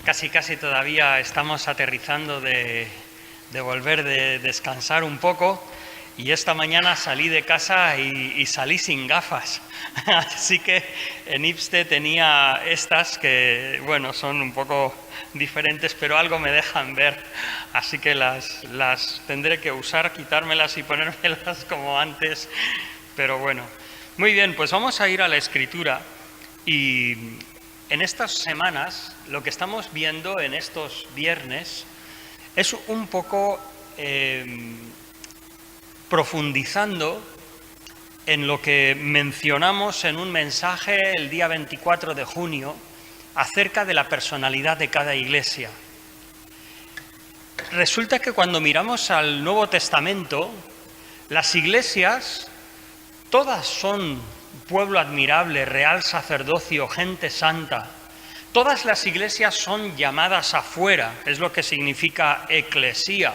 Casi todavía estamos aterrizando de volver de descansar un poco, y esta mañana salí de casa y salí sin gafas. Así que en Ipste tenía estas que, bueno, son un poco diferentes, pero algo me dejan ver. Así que las tendré que usar, quitármelas y ponérmelas como antes. Pero bueno, muy bien, pues vamos a ir a la Escritura. Y en estas semanas, lo que estamos viendo en estos viernes es un poco profundizando en lo que mencionamos en un mensaje el día 24 de junio acerca de la personalidad de cada iglesia. Resulta que cuando miramos al Nuevo Testamento, las iglesias todas son pueblo admirable, real sacerdocio, gente santa. Todas las iglesias son llamadas afuera, es lo que significa eclesía.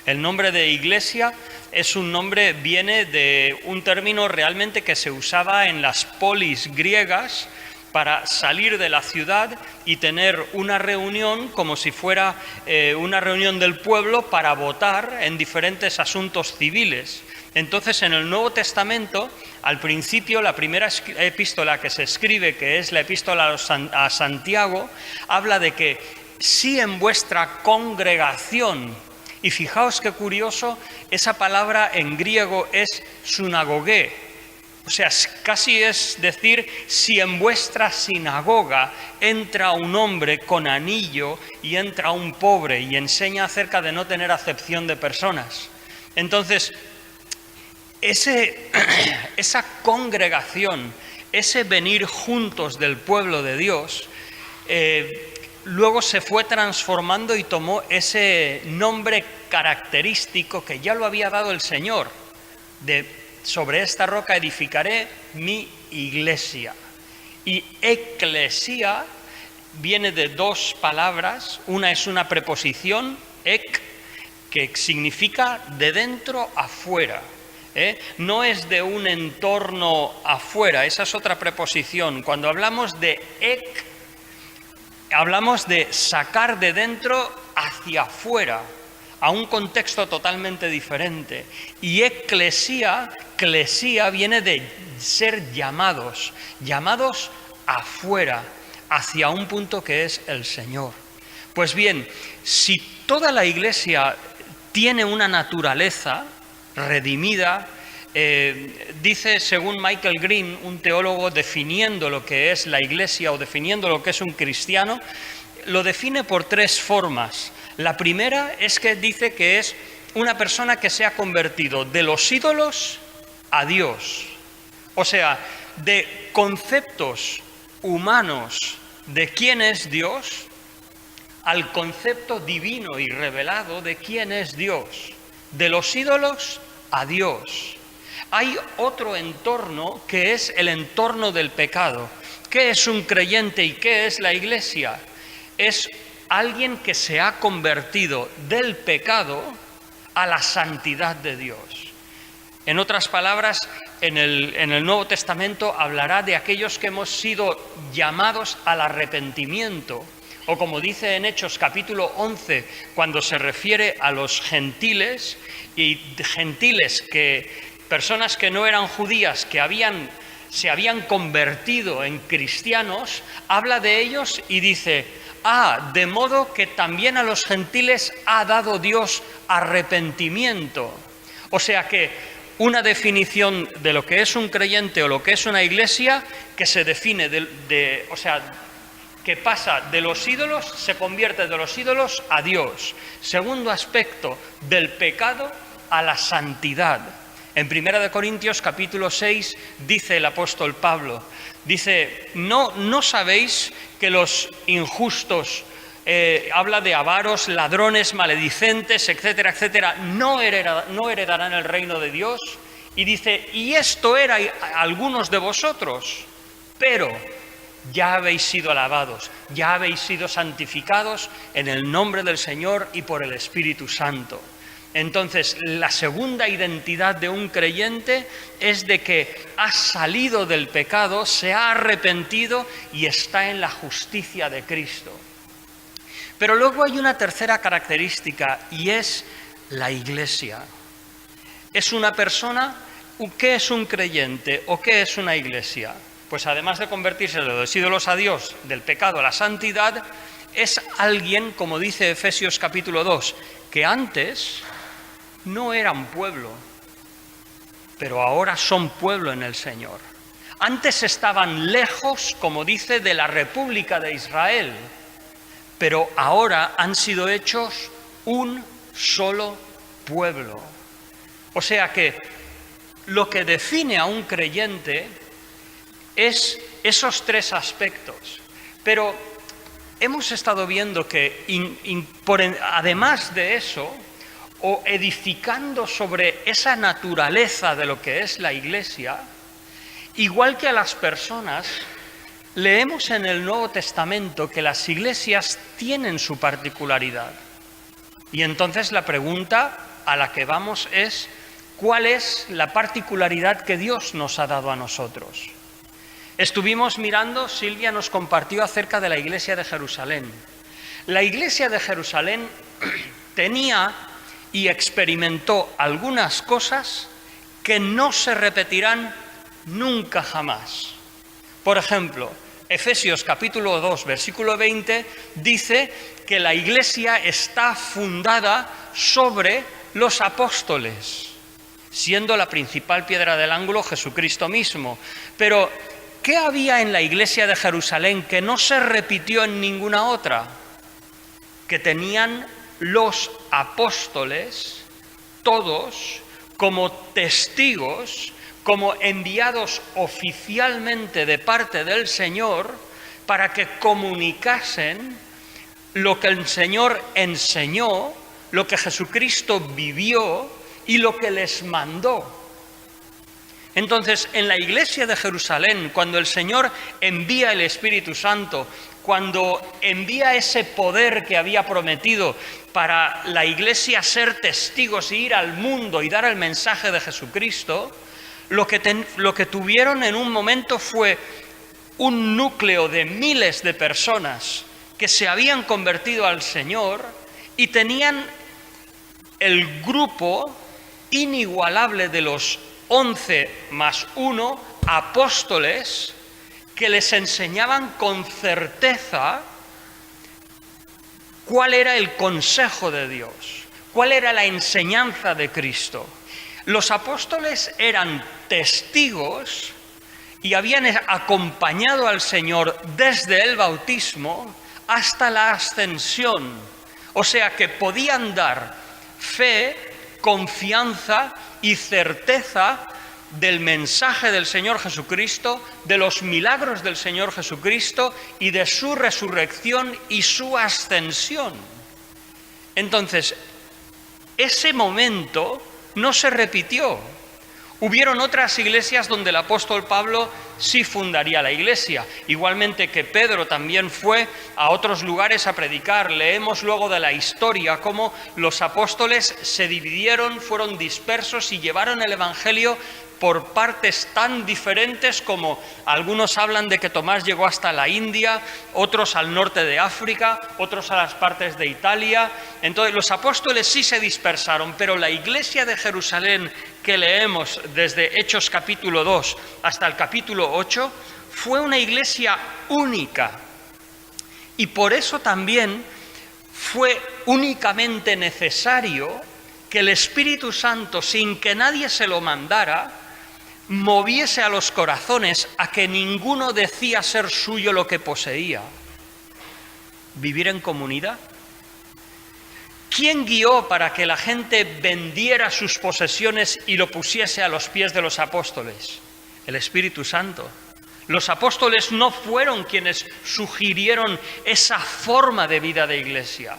El nombre de iglesia es un nombre, viene de un término realmente que se usaba en las polis griegas para salir de la ciudad y tener una reunión como si fuera una reunión del pueblo para votar en diferentes asuntos civiles. Entonces, en el Nuevo Testamento, al principio, la primera epístola que se escribe, que es la epístola a Santiago, habla de que si en vuestra congregación, y fijaos qué curioso, esa palabra en griego es sunagogué, o sea, casi es decir, si en vuestra sinagoga entra un hombre con anillo y entra un pobre y enseña acerca de no tener acepción de personas. Entonces, esa congregación, ese venir juntos del pueblo de Dios, luego se fue transformando y tomó ese nombre característico que ya lo había dado el Señor, sobre esta roca edificaré mi iglesia. Y eclesía viene de dos palabras, una es una preposición, ek, que significa de dentro afuera. No es de un entorno afuera, esa es otra preposición. Cuando hablamos de ek, hablamos de sacar de dentro hacia afuera, a un contexto totalmente diferente. Y eclesía viene de ser llamados afuera, hacia un punto que es el Señor. Pues bien, si toda la iglesia tiene una naturaleza redimida, dice, según Michael Green, un teólogo, definiendo lo que es la iglesia o definiendo lo que es un cristiano, lo define por tres formas. La primera es que dice que es una persona que se ha convertido de los ídolos a Dios. O sea, de conceptos humanos de quién es Dios al concepto divino y revelado de quién es Dios. De los ídolos a Dios. Hay otro entorno que es el entorno del pecado. ¿Qué es un creyente y qué es la iglesia? Es alguien que se ha convertido del pecado a la santidad de Dios. En otras palabras, en el Nuevo Testamento hablará de aquellos que hemos sido llamados al arrepentimiento, o como dice en Hechos capítulo 11, cuando se refiere a los gentiles, y gentiles personas que no eran judías, que se habían convertido en cristianos, habla de ellos y dice, de modo que también a los gentiles ha dado Dios arrepentimiento. O sea que una definición de lo que es un creyente o lo que es una iglesia, que se define o sea, que pasa de los ídolos, se convierte de los ídolos a Dios. Segundo aspecto, del pecado a la santidad. En 1 Corintios capítulo 6 dice el apóstol Pablo, dice, ¿no sabéis que los injustos, habla de avaros, ladrones, maledicentes, etcétera, etcétera, no heredarán el reino de Dios? Y dice, y esto era algunos de vosotros, pero ya habéis sido alabados, ya habéis sido santificados en el nombre del Señor y por el Espíritu Santo. Entonces, la segunda identidad de un creyente es de que ha salido del pecado, se ha arrepentido y está en la justicia de Cristo. Pero luego hay una tercera característica y es la iglesia. ¿Es una persona? ¿Qué es un creyente o qué es una iglesia? Pues además de convertirse de los ídolos a Dios, del pecado a la santidad, es alguien, como dice Efesios capítulo 2, que antes no eran pueblo, pero ahora son pueblo en el Señor. Antes estaban lejos, como dice, de la República de Israel, pero ahora han sido hechos un solo pueblo. O sea que lo que define a un creyente es esos tres aspectos. Pero hemos estado viendo que además de eso, o edificando sobre esa naturaleza de lo que es la Iglesia, igual que a las personas, leemos en el Nuevo Testamento que las iglesias tienen su particularidad. Y entonces la pregunta a la que vamos es, ¿cuál es la particularidad que Dios nos ha dado a nosotros? Estuvimos mirando, Silvia nos compartió acerca de la iglesia de Jerusalén. La iglesia de Jerusalén tenía y experimentó algunas cosas que no se repetirán nunca jamás. Por ejemplo, Efesios capítulo 2, versículo 20, dice que la iglesia está fundada sobre los apóstoles, siendo la principal piedra del ángulo Jesucristo mismo. Pero, ¿qué había en la iglesia de Jerusalén que no se repitió en ninguna otra? Que tenían los apóstoles, todos, como testigos, como enviados oficialmente de parte del Señor, para que comunicasen lo que el Señor enseñó, lo que Jesucristo vivió y lo que les mandó. Entonces, en la iglesia de Jerusalén, cuando el Señor envía el Espíritu Santo, cuando envía ese poder que había prometido para la iglesia ser testigos y ir al mundo y dar el mensaje de Jesucristo, lo que tuvieron en un momento fue un núcleo de miles de personas que se habían convertido al Señor y tenían el grupo inigualable de los 11 más 1 apóstoles que les enseñaban con certeza cuál era el consejo de Dios, cuál era la enseñanza de Cristo. Los apóstoles eran testigos y habían acompañado al Señor desde el bautismo hasta la ascensión. O sea que podían dar fe, confianza y certeza del mensaje del Señor Jesucristo, de los milagros del Señor Jesucristo y de su resurrección y su ascensión. Entonces, ese momento no se repitió. Hubieron otras iglesias donde el apóstol Pablo sí fundaría la iglesia, igualmente que Pedro también fue a otros lugares a predicar. Leemos luego de la historia cómo los apóstoles se dividieron, fueron dispersos y llevaron el evangelio por partes tan diferentes, como algunos hablan de que Tomás llegó hasta la India, otros al norte de África, otros a las partes de Italia. Entonces los apóstoles sí se dispersaron, pero la iglesia de Jerusalén que leemos desde Hechos capítulo 2 hasta el capítulo 8 fue una iglesia única, y por eso también fue únicamente necesario que el Espíritu Santo, sin que nadie se lo mandara, moviese a los corazones a que ninguno decía ser suyo lo que poseía. ¿Vivir en comunidad? ¿Quién guió para que la gente vendiera sus posesiones y lo pusiese a los pies de los apóstoles? El Espíritu Santo. Los apóstoles no fueron quienes sugirieron esa forma de vida de iglesia,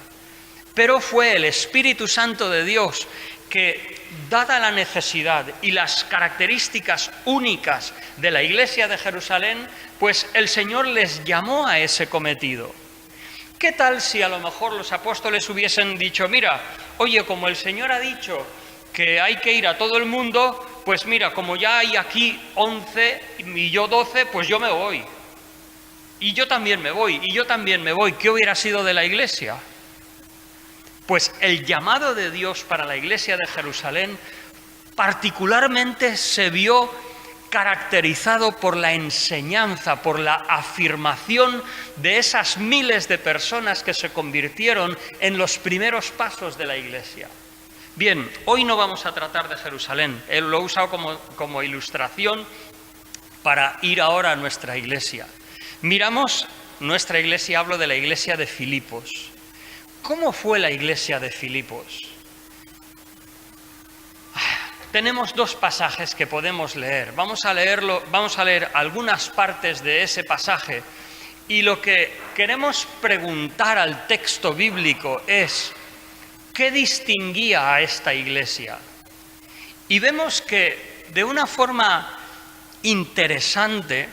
pero fue el Espíritu Santo de Dios que, dada la necesidad y las características únicas de la iglesia de Jerusalén, pues el Señor les llamó a ese cometido. ¿Qué tal si a lo mejor los apóstoles hubiesen dicho, mira, oye, como el Señor ha dicho que hay que ir a todo el mundo, pues mira, como ya hay aquí 11 y yo 12, pues yo me voy. Y yo también me voy, y yo también me voy. ¿Qué hubiera sido de la iglesia? Pues el llamado de Dios para la iglesia de Jerusalén particularmente se vio caracterizado por la enseñanza, por la afirmación de esas miles de personas que se convirtieron en los primeros pasos de la iglesia. Bien, hoy no vamos a tratar de Jerusalén, lo he usado como ilustración para ir ahora a nuestra iglesia. Miramos nuestra iglesia, hablo de la iglesia de Filipos. ¿Cómo fue la iglesia de Filipos? Tenemos dos pasajes que podemos leer. Vamos a leer algunas partes de ese pasaje y lo que queremos preguntar al texto bíblico es ¿qué distinguía a esta iglesia? Y vemos que de una forma interesante,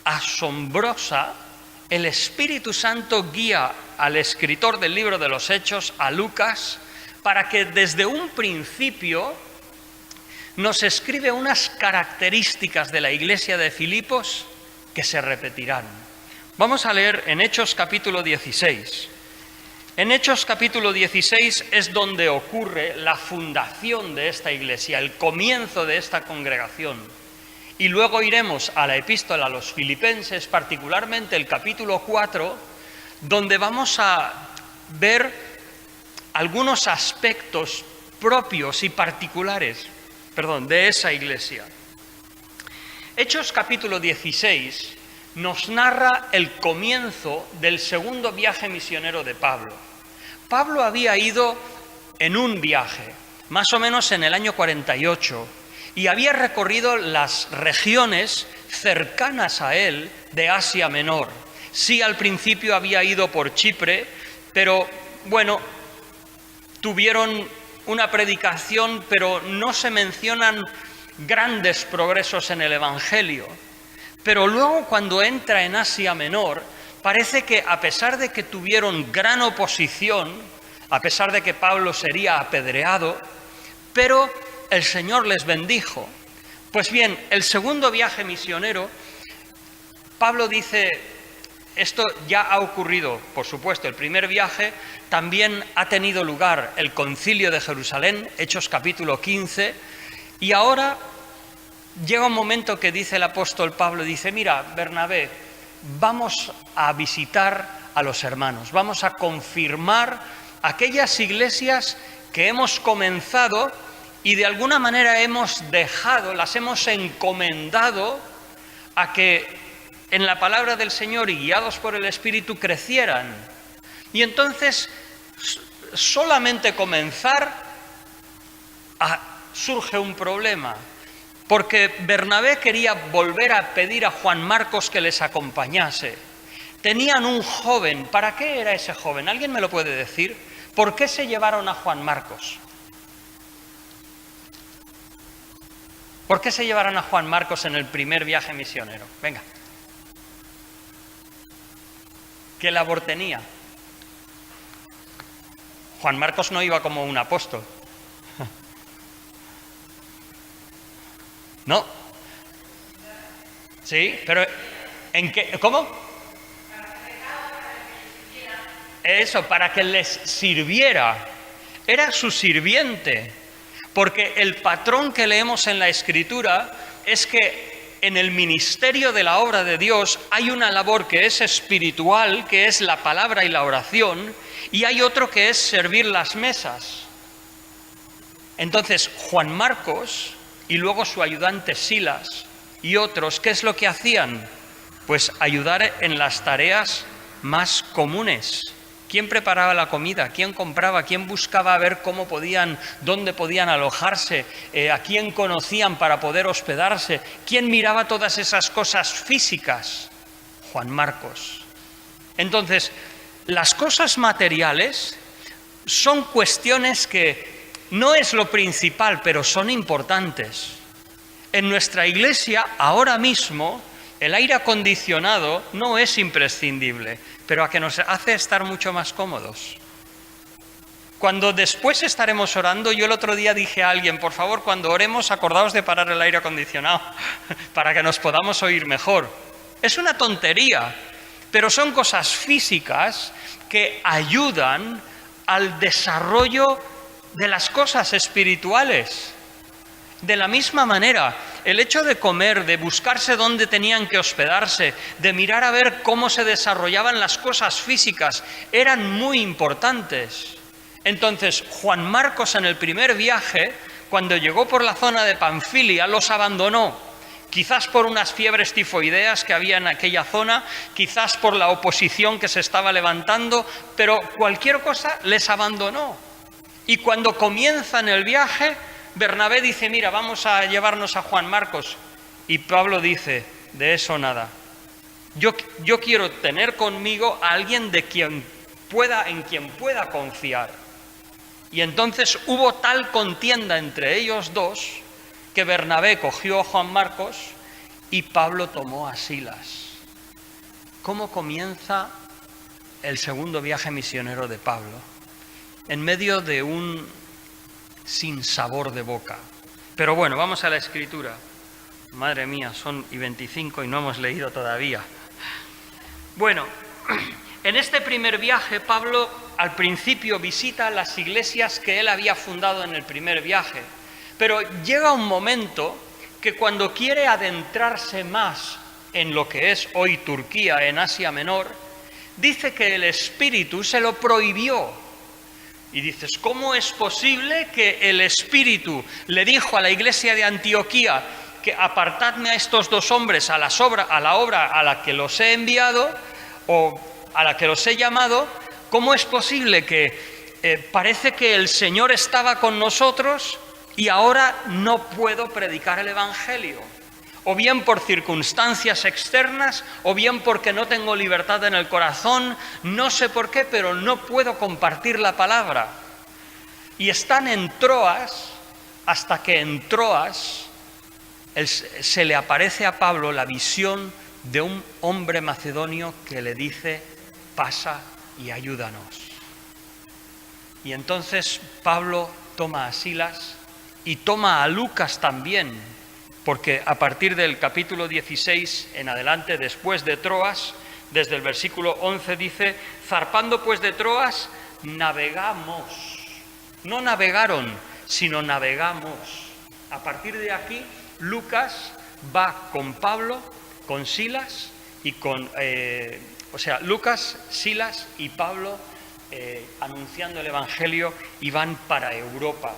asombrosa, el Espíritu Santo guía al escritor del libro de los Hechos, a Lucas, para que desde un principio nos escribe unas características de la iglesia de Filipos que se repetirán. Vamos a leer en Hechos capítulo 16. En Hechos capítulo 16 es donde ocurre la fundación de esta iglesia, el comienzo de esta congregación. Y luego iremos a la epístola a los filipenses, particularmente el capítulo 4, donde vamos a ver algunos aspectos propios y particulares de esa iglesia. Hechos capítulo 16 nos narra el comienzo del segundo viaje misionero de Pablo. Pablo había ido en un viaje, más o menos en el año 48, y había recorrido las regiones cercanas a él de Asia Menor. Sí, al principio había ido por Chipre, pero bueno, tuvieron una predicación, pero no se mencionan grandes progresos en el Evangelio. Pero luego, cuando entra en Asia Menor, parece que a pesar de que tuvieron gran oposición, a pesar de que Pablo sería apedreado, pero el Señor les bendijo. Pues bien, el segundo viaje misionero, Pablo dice, esto ya ha ocurrido, por supuesto, el primer viaje, también ha tenido lugar el concilio de Jerusalén, Hechos capítulo 15, y ahora llega un momento que dice el apóstol Pablo, dice, mira, Bernabé, vamos a visitar a los hermanos, vamos a confirmar aquellas iglesias que hemos comenzado y de alguna manera hemos dejado, las hemos encomendado a que en la palabra del Señor y guiados por el Espíritu crecieran. Y entonces, solamente comenzar, surge un problema, porque Bernabé quería volver a pedir a Juan Marcos que les acompañase. Tenían un joven. ¿Para qué era ese joven? ¿Alguien me lo puede decir? ¿Por qué se llevaron a Juan Marcos? ¿Por qué se llevaron a Juan Marcos en el primer viaje misionero? Venga. ¿Qué labor tenía? Juan Marcos no iba como un apóstol. ¿No? Sí, pero ¿en qué? ¿Cómo? Eso, para que les sirviera. Era su sirviente. Porque el patrón que leemos en la Escritura es que en el ministerio de la obra de Dios hay una labor que es espiritual, que es la palabra y la oración, y hay otro que es servir las mesas. Entonces, Juan Marcos y luego su ayudante Silas y otros, ¿qué es lo que hacían? Pues ayudar en las tareas más comunes. ¿Quién preparaba la comida? ¿Quién compraba? ¿Quién buscaba ver dónde podían alojarse? ¿A quién conocían para poder hospedarse? ¿Quién miraba todas esas cosas físicas? Juan Marcos. Entonces, las cosas materiales son cuestiones que no es lo principal, pero son importantes. En nuestra iglesia, ahora mismo, el aire acondicionado no es imprescindible, pero a que nos hace estar mucho más cómodos. Cuando después estaremos orando, yo el otro día dije a alguien, por favor, cuando oremos, acordaos de parar el aire acondicionado para que nos podamos oír mejor. Es una tontería, pero son cosas físicas que ayudan al desarrollo de las cosas espirituales. De la misma manera, el hecho de comer, de buscarse dónde tenían que hospedarse, de mirar a ver cómo se desarrollaban las cosas físicas, eran muy importantes. Entonces, Juan Marcos en el primer viaje, cuando llegó por la zona de Panfilia, los abandonó. Quizás por unas fiebres tifoideas que había en aquella zona, quizás por la oposición que se estaba levantando, pero cualquier cosa les abandonó. Y cuando comienzan el viaje, Bernabé dice, mira, vamos a llevarnos a Juan Marcos. Y Pablo dice, de eso nada. Yo quiero tener conmigo a alguien en quien pueda confiar. Y entonces hubo tal contienda entre ellos dos que Bernabé cogió a Juan Marcos y Pablo tomó a Silas. ¿Cómo comienza el segundo viaje misionero de Pablo? En medio de un sinsabor de boca. Pero bueno, vamos a la Escritura. Madre mía, son y 25 y no hemos leído todavía. Bueno, en este primer viaje Pablo al principio visita las iglesias que él había fundado en el primer viaje. Pero llega un momento que cuando quiere adentrarse más en lo que es hoy Turquía, en Asia Menor, dice que el Espíritu se lo prohibió. Y dices, ¿cómo es posible que el Espíritu le dijo a la iglesia de Antioquía que apartadme a estos dos hombres a la obra a la que los he enviado o a la que los he llamado? ¿Cómo es posible que parece que el Señor estaba con nosotros y ahora no puedo predicar el Evangelio? O bien por circunstancias externas, o bien porque no tengo libertad en el corazón, no sé por qué, pero no puedo compartir la palabra. Y están en Troas, hasta que en Troas se le aparece a Pablo la visión de un hombre macedonio que le dice, pasa y ayúdanos. Y entonces Pablo toma a Silas y toma a Lucas también, porque a partir del capítulo 16 en adelante, después de Troas, desde el versículo 11 dice, zarpando pues de Troas, navegamos. No navegaron, sino navegamos. A partir de aquí, Lucas va con Pablo, con Silas, y Lucas, Silas y Pablo anunciando el Evangelio y van para Europa.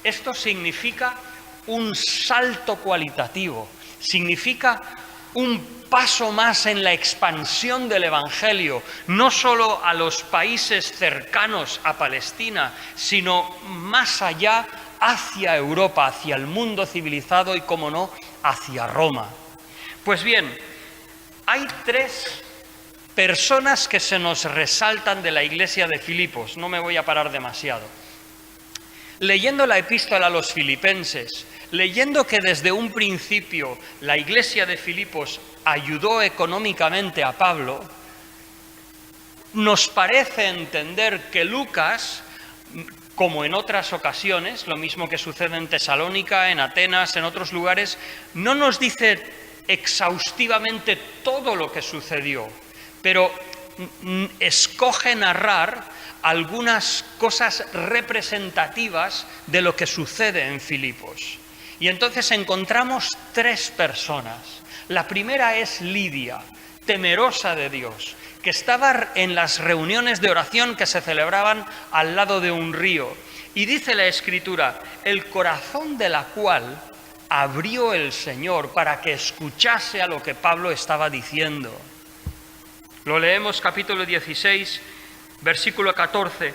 Esto significa un salto cualitativo, significa un paso más en la expansión del Evangelio, no solo a los países cercanos a Palestina, sino más allá, hacia Europa, hacia el mundo civilizado y, como no, hacia Roma. Pues bien, hay tres personas que se nos resaltan de la iglesia de Filipos, no me voy a parar demasiado. Leyendo la epístola a los filipenses, leyendo que desde un principio la iglesia de Filipos ayudó económicamente a Pablo, nos parece entender que Lucas, como en otras ocasiones, lo mismo que sucede en Tesalónica, en Atenas, en otros lugares, no nos dice exhaustivamente todo lo que sucedió, pero escoge narrar algunas cosas representativas de lo que sucede en Filipos. Y entonces encontramos tres personas. La primera es Lidia, temerosa de Dios, que estaba en las reuniones de oración que se celebraban al lado de un río. Y dice la Escritura, el corazón de la cual abrió el Señor para que escuchase a lo que Pablo estaba diciendo. Lo leemos capítulo 16, versículo 14,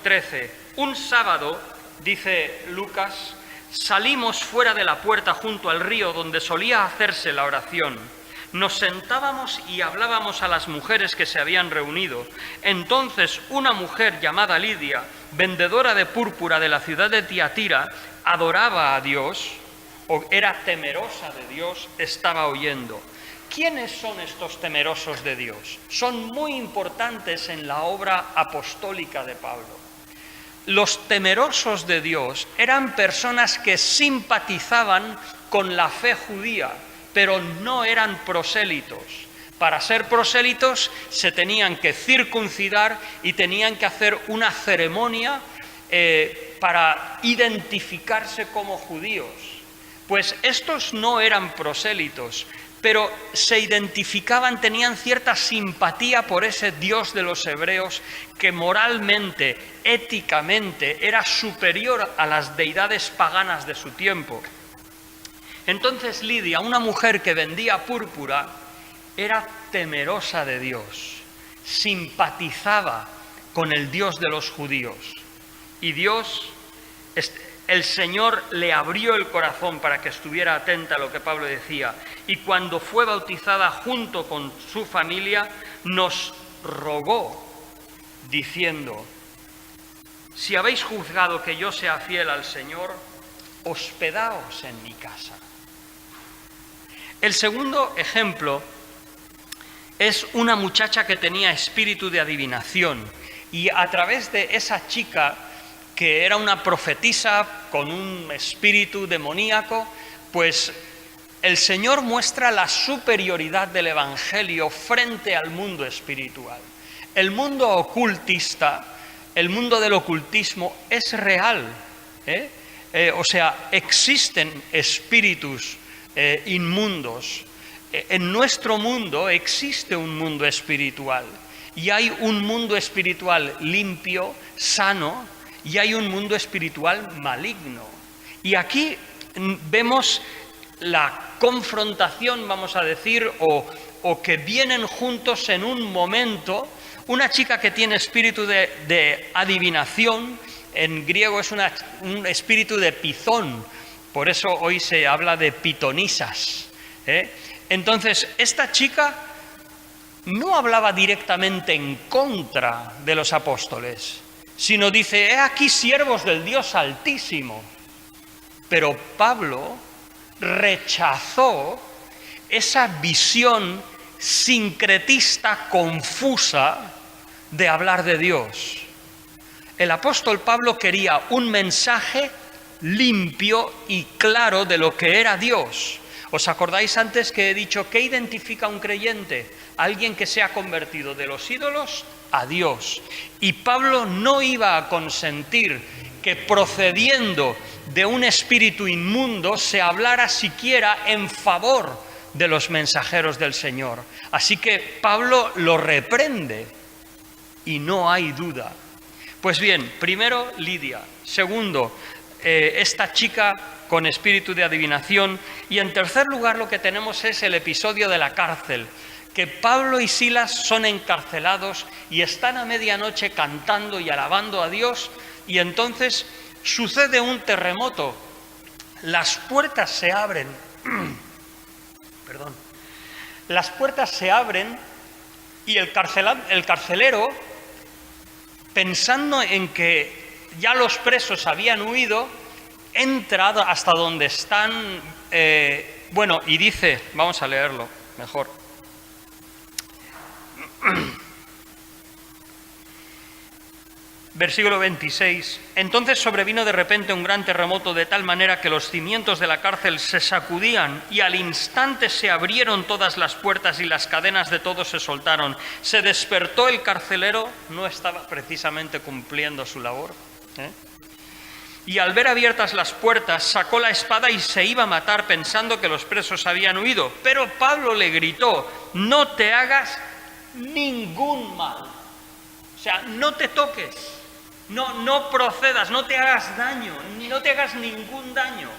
13. Un sábado, dice Lucas, salimos fuera de la puerta junto al río donde solía hacerse la oración. Nos sentábamos y hablábamos a las mujeres que se habían reunido. Entonces una mujer llamada Lidia, vendedora de púrpura de la ciudad de Tiatira, adoraba a Dios, o era temerosa de Dios, estaba oyendo. ¿Quiénes son estos temerosos de Dios? Son muy importantes en la obra apostólica de Pablo. Los temerosos de Dios eran personas que simpatizaban con la fe judía, pero no eran prosélitos. Para ser prosélitos se tenían que circuncidar y tenían que hacer una ceremonia para identificarse como judíos. Pues estos no eran prosélitos, pero se identificaban, tenían cierta simpatía por ese Dios de los hebreos que moralmente, éticamente, era superior a las deidades paganas de su tiempo. Entonces Lidia, una mujer que vendía púrpura, era temerosa de Dios, simpatizaba con el Dios de los judíos. Y Dios, el Señor le abrió el corazón para que estuviera atenta a lo que Pablo decía. Y cuando fue bautizada junto con su familia, nos rogó, diciendo: si habéis juzgado que yo sea fiel al Señor, hospedaos en mi casa. El segundo ejemplo es una muchacha que tenía espíritu de adivinación, y a través de esa chica, que era una profetisa con un espíritu demoníaco, pues el Señor muestra la superioridad del Evangelio frente al mundo espiritual. El mundo ocultista, el mundo del ocultismo es real, o sea, existen espíritus inmundos. En nuestro mundo existe un mundo espiritual, y hay un mundo espiritual limpio, sano, y hay un mundo espiritual maligno. Y aquí vemos la confrontación, vamos a decir, o que vienen juntos en un momento. Una chica que tiene espíritu de adivinación, en griego es un espíritu de pitón, por eso hoy se habla de pitonisas, Entonces, esta chica no hablaba directamente en contra de los apóstoles, sino dice: he aquí siervos del Dios Altísimo. Pero Pablo rechazó esa visión sincretista, confusa, de hablar de Dios. El apóstol Pablo quería un mensaje limpio y claro de lo que era Dios. ¿Os acordáis antes que he dicho qué identifica a un creyente? Alguien que se ha convertido de los ídolos a Dios. Y Pablo no iba a consentir que procediendo de un espíritu inmundo se hablara siquiera en favor de los mensajeros del Señor. Así que Pablo lo reprende y no hay duda. Pues bien, primero Lidia, segundo, esta chica con espíritu de adivinación, y en tercer lugar lo que tenemos es el episodio de la cárcel, que Pablo y Silas son encarcelados y están a medianoche cantando y alabando a Dios, y entonces sucede un terremoto, las puertas se abren, las puertas se abren y el carcelero, pensando en que ya los presos habían huido, entra hasta donde están, y dice, vamos a leerlo mejor. Versículo 26. Entonces sobrevino de repente un gran terremoto, de tal manera que los cimientos de la cárcel se sacudían, y al instante se abrieron todas las puertas y las cadenas de todos se soltaron. Se despertó el carcelero, no estaba precisamente cumpliendo su labor, y al ver abiertas las puertas sacó la espada y se iba a matar, pensando que los presos habían huido. Pero Pablo le gritó: no te hagas ningún mal, o sea, no te toques, no procedas, no te hagas daño, no te hagas ningún daño.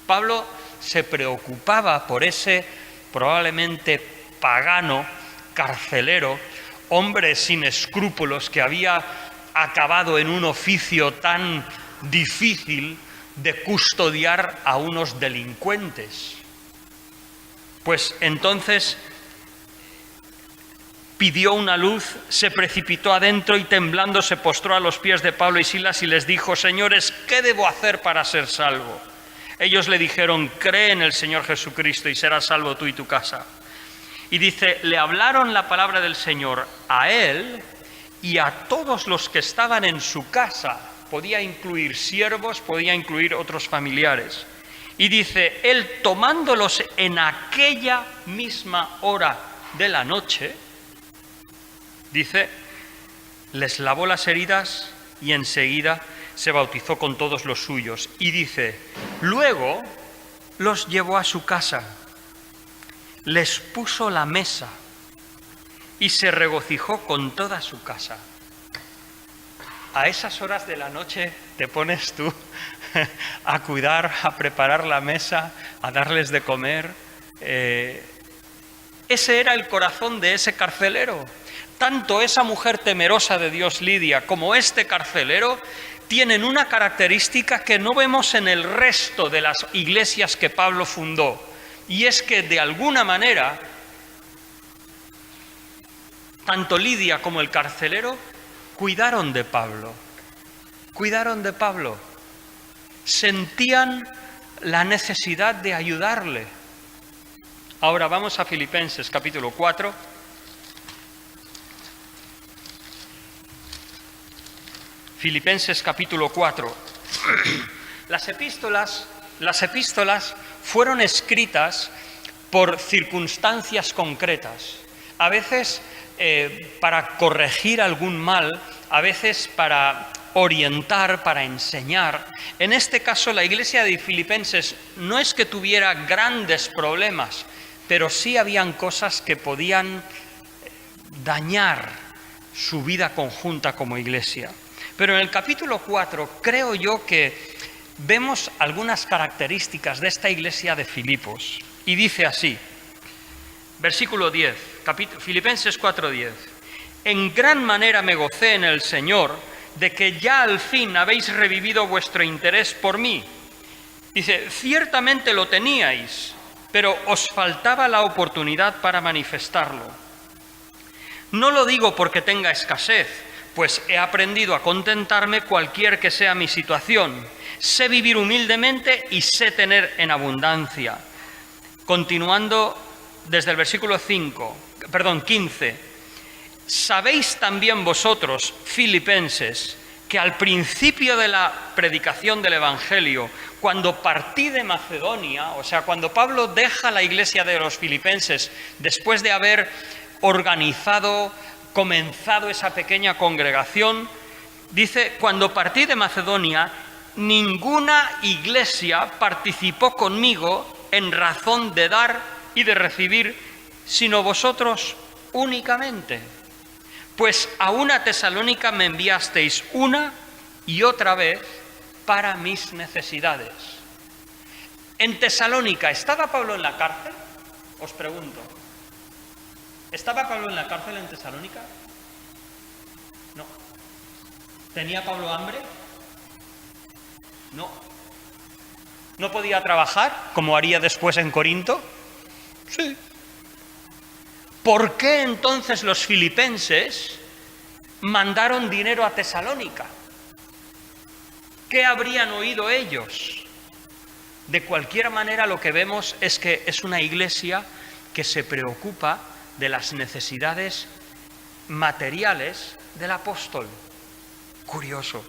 Pablo se preocupaba por ese probablemente pagano, carcelero, hombre sin escrúpulos que había acabado en un oficio tan difícil de custodiar a unos delincuentes. Pues entonces pidió una luz, se precipitó adentro y temblando se postró a los pies de Pablo y Silas y les dijo: señores, ¿qué debo hacer para ser salvo? Ellos le dijeron: cree en el Señor Jesucristo y serás salvo tú y tu casa. Y dice, le hablaron la palabra del Señor a él y a todos los que estaban en su casa. Podía incluir siervos, podía incluir otros familiares. Y dice, él tomándolos en aquella misma hora de la noche, dice, les lavó las heridas y enseguida se bautizó con todos los suyos. Y dice, luego los llevó a su casa, les puso la mesa y se regocijó con toda su casa. A esas horas de la noche te pones tú a cuidar, a preparar la mesa, a darles de comer. Ese era el corazón de ese carcelero. Tanto esa mujer temerosa de Dios, Lidia, como este carcelero tienen una característica que no vemos en el resto de las iglesias que Pablo fundó, y es que de alguna manera tanto Lidia como el carcelero cuidaron de Pablo, sentían la necesidad de ayudarle. Ahora vamos a Filipenses capítulo 4. Filipenses capítulo 4. Las epístolas fueron escritas por circunstancias concretas, a veces para corregir algún mal, a veces para orientar, para enseñar. En este caso, la iglesia de Filipenses no es que tuviera grandes problemas, pero sí habían cosas que podían dañar su vida conjunta como iglesia. Pero en el capítulo 4 creo yo que vemos algunas características de esta iglesia de Filipos. Y dice así, versículo 10, Filipenses 4:10. En gran manera me gocé en el Señor de que ya al fin habéis revivido vuestro interés por mí. Dice, ciertamente lo teníais, pero os faltaba la oportunidad para manifestarlo. No lo digo porque tenga escasez, pues he aprendido a contentarme cualquier que sea mi situación. Sé vivir humildemente y sé tener en abundancia. Continuando desde el versículo 15. Sabéis también vosotros, filipenses, que al principio de la predicación del Evangelio, cuando partí de Macedonia, o sea, cuando Pablo deja la iglesia de los filipenses, después de haber comenzado esa pequeña congregación, dice, cuando partí de Macedonia, ninguna iglesia participó conmigo en razón de dar y de recibir, sino vosotros únicamente. Pues a una Tesalónica me enviasteis una y otra vez para mis necesidades. En Tesalónica, ¿estaba Pablo en la cárcel? Os pregunto. ¿Estaba Pablo en la cárcel en Tesalónica? No. ¿Tenía Pablo hambre? No. ¿No podía trabajar como haría después en Corinto? Sí. ¿Por qué entonces los filipenses mandaron dinero a Tesalónica? ¿Qué habrían oído ellos? De cualquier manera, lo que vemos es que es una iglesia que se preocupa de las necesidades materiales del apóstol. Curioso.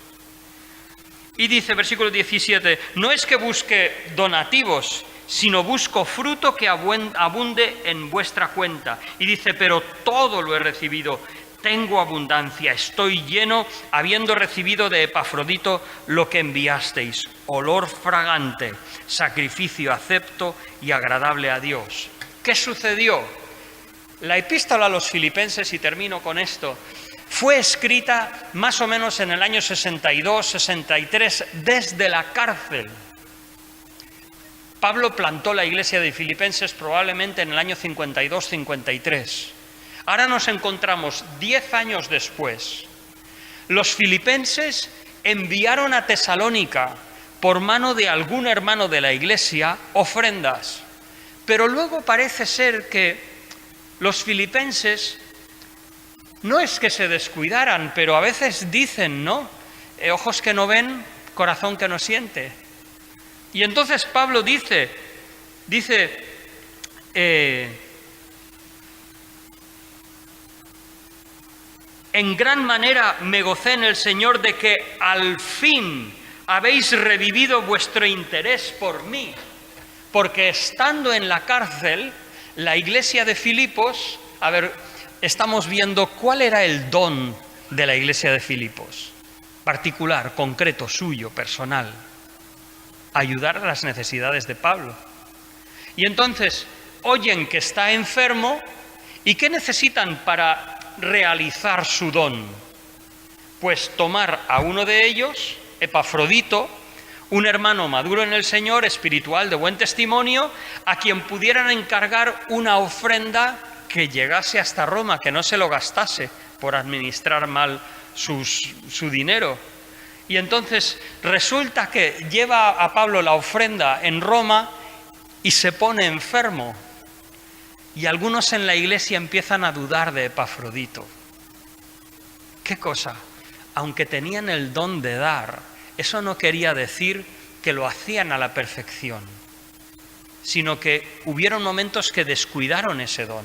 Y dice, versículo 17, no es que busque donativos, sino busco fruto que abunde en vuestra cuenta. Y dice, pero todo lo he recibido, tengo abundancia, estoy lleno, habiendo recibido de Epafrodito lo que enviasteis, olor fragante, sacrificio acepto y agradable a Dios. ¿Qué sucedió? La epístola a los filipenses, y termino con esto, fue escrita más o menos en el año 62, 63, desde la cárcel. Pablo plantó la iglesia de Filipenses probablemente en el año 52, 53. Ahora nos encontramos 10 años después. Los filipenses enviaron a Tesalónica, por mano de algún hermano de la iglesia, ofrendas. Pero luego parece ser que los filipenses no es que se descuidaran, pero a veces dicen, ¿no? Ojos que no ven, corazón que no siente. Y entonces Pablo dice, en gran manera me gocé en el Señor de que al fin habéis revivido vuestro interés por mí. porque estando en la cárcel, la iglesia de Filipos, estamos viendo cuál era el don de la iglesia de Filipos, particular, concreto, suyo, personal, ayudar a las necesidades de Pablo. Y entonces oyen que está enfermo, ¿y qué necesitan para realizar su don? Pues tomar a uno de ellos, Epafrodito, un hermano maduro en el Señor, espiritual, de buen testimonio, a quien pudieran encargar una ofrenda que llegase hasta Roma, que no se lo gastase por administrar mal su dinero. Y entonces resulta que lleva a Pablo la ofrenda en Roma y se pone enfermo. Y algunos en la iglesia empiezan a dudar de Epafrodito. ¿Qué cosa? Aunque tenían el don de dar, eso no quería decir que lo hacían a la perfección, sino que hubieron momentos que descuidaron ese don.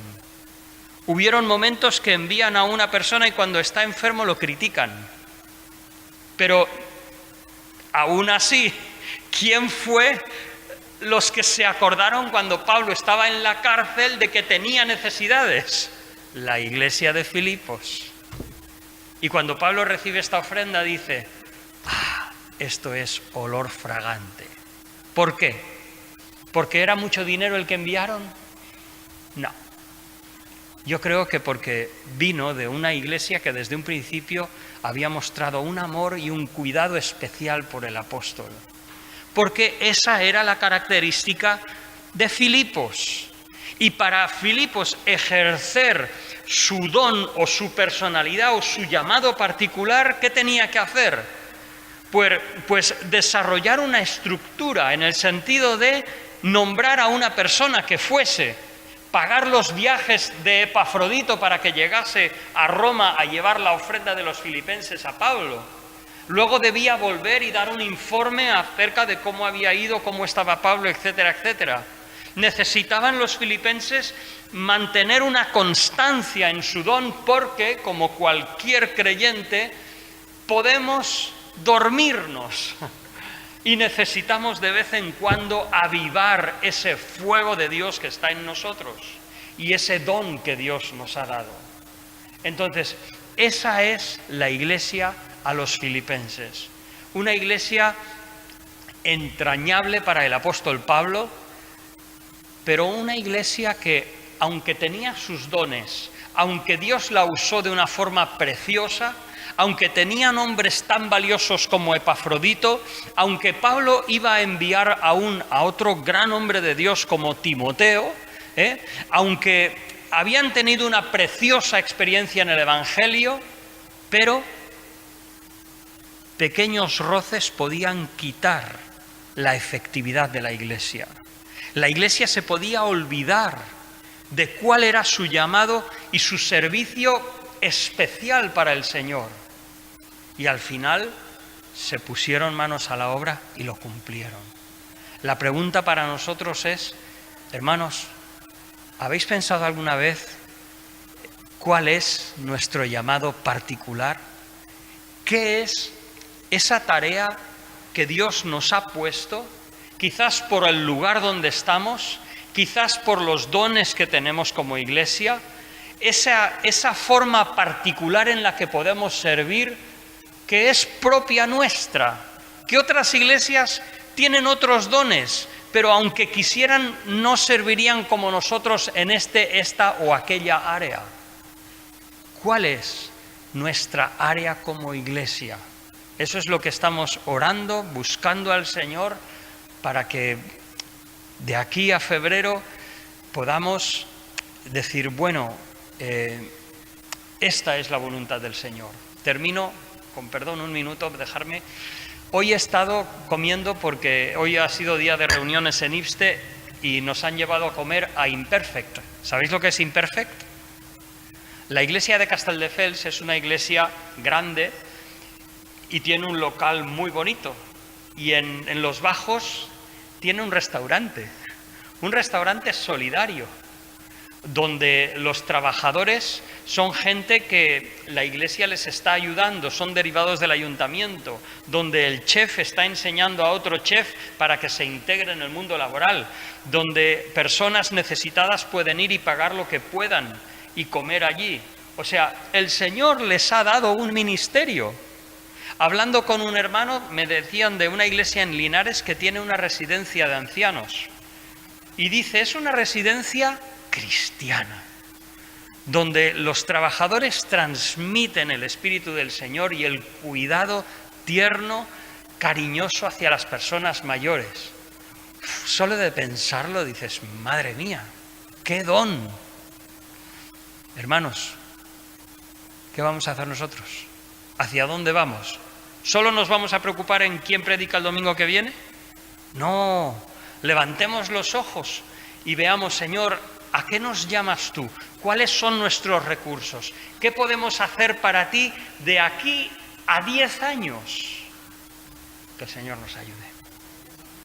Hubieron momentos que envían a una persona y cuando está enfermo lo critican. Pero aún así, ¿quién fue los que se acordaron cuando Pablo estaba en la cárcel de que tenía necesidades? La iglesia de Filipos. Y cuando Pablo recibe esta ofrenda dice, esto es olor fragante. ¿Por qué? ¿Porque era mucho dinero el que enviaron? No. Yo creo que porque vino de una iglesia que desde un principio había mostrado un amor y un cuidado especial por el apóstol. Porque esa era la característica de Filipos. Y para Filipos ejercer su don o su personalidad o su llamado particular, ¿qué tenía que hacer? Pues desarrollar una estructura en el sentido de nombrar a una persona que fuese, pagar los viajes de Epafrodito para que llegase a Roma a llevar la ofrenda de los filipenses a Pablo. Luego debía volver y dar un informe acerca de cómo había ido, cómo estaba Pablo, etcétera, etcétera. Necesitaban los filipenses mantener una constancia en su don porque, como cualquier creyente, podemos dormirnos y necesitamos de vez en cuando avivar ese fuego de Dios que está en nosotros y ese don que Dios nos ha dado. Entonces, esa es la iglesia a los filipenses. Una iglesia entrañable para el apóstol Pablo, pero una iglesia que, aunque tenía sus dones, aunque Dios la usó de una forma preciosa, aunque tenían hombres tan valiosos como Epafrodito, aunque Pablo iba a enviar a otro gran hombre de Dios como Timoteo, aunque habían tenido una preciosa experiencia en el Evangelio, pero pequeños roces podían quitar la efectividad de la iglesia. La iglesia se podía olvidar de cuál era su llamado y su servicio especial para el Señor. Y al final se pusieron manos a la obra y lo cumplieron. La pregunta para nosotros es, hermanos, ¿habéis pensado alguna vez cuál es nuestro llamado particular? ¿Qué es esa tarea que Dios nos ha puesto? Quizás por el lugar donde estamos, quizás por los dones que tenemos como iglesia, esa forma particular en la que podemos servir, que es propia nuestra, que otras iglesias tienen otros dones, pero aunque quisieran no servirían como nosotros en esta o aquella área. ¿Cuál es nuestra área como iglesia? Eso es lo que estamos orando, buscando al Señor, para que de aquí a febrero podamos decir, bueno, esta es la voluntad del Señor. Termino, con perdón, un minuto, dejarme. Hoy he estado comiendo porque hoy ha sido día de reuniones en IPSTE y nos han llevado a comer a Imperfect. ¿Sabéis lo que es Imperfect? La iglesia de Castelldefels es una iglesia grande y tiene un local muy bonito. Y en los bajos tiene un restaurante solidario. donde los trabajadores son gente que la Iglesia les está ayudando, son derivados del ayuntamiento, donde el chef está enseñando a otro chef para que se integre en el mundo laboral, donde personas necesitadas pueden ir y pagar lo que puedan y comer allí. O sea, el Señor les ha dado un ministerio. Hablando con un hermano, me decían de una iglesia en Linares que tiene una residencia de ancianos. Y dice, es una residencia cristiana, donde los trabajadores transmiten el Espíritu del Señor y el cuidado tierno, cariñoso hacia las personas mayores. Solo de pensarlo dices, madre mía, qué don. Hermanos, ¿qué vamos a hacer nosotros? ¿Hacia dónde vamos? ¿Solo nos vamos a preocupar en quién predica el domingo que viene? No, levantemos los ojos y veamos, Señor, ¿a qué nos llamas tú? ¿Cuáles son nuestros recursos? ¿Qué podemos hacer para ti de aquí a 10 años? Que el Señor nos ayude.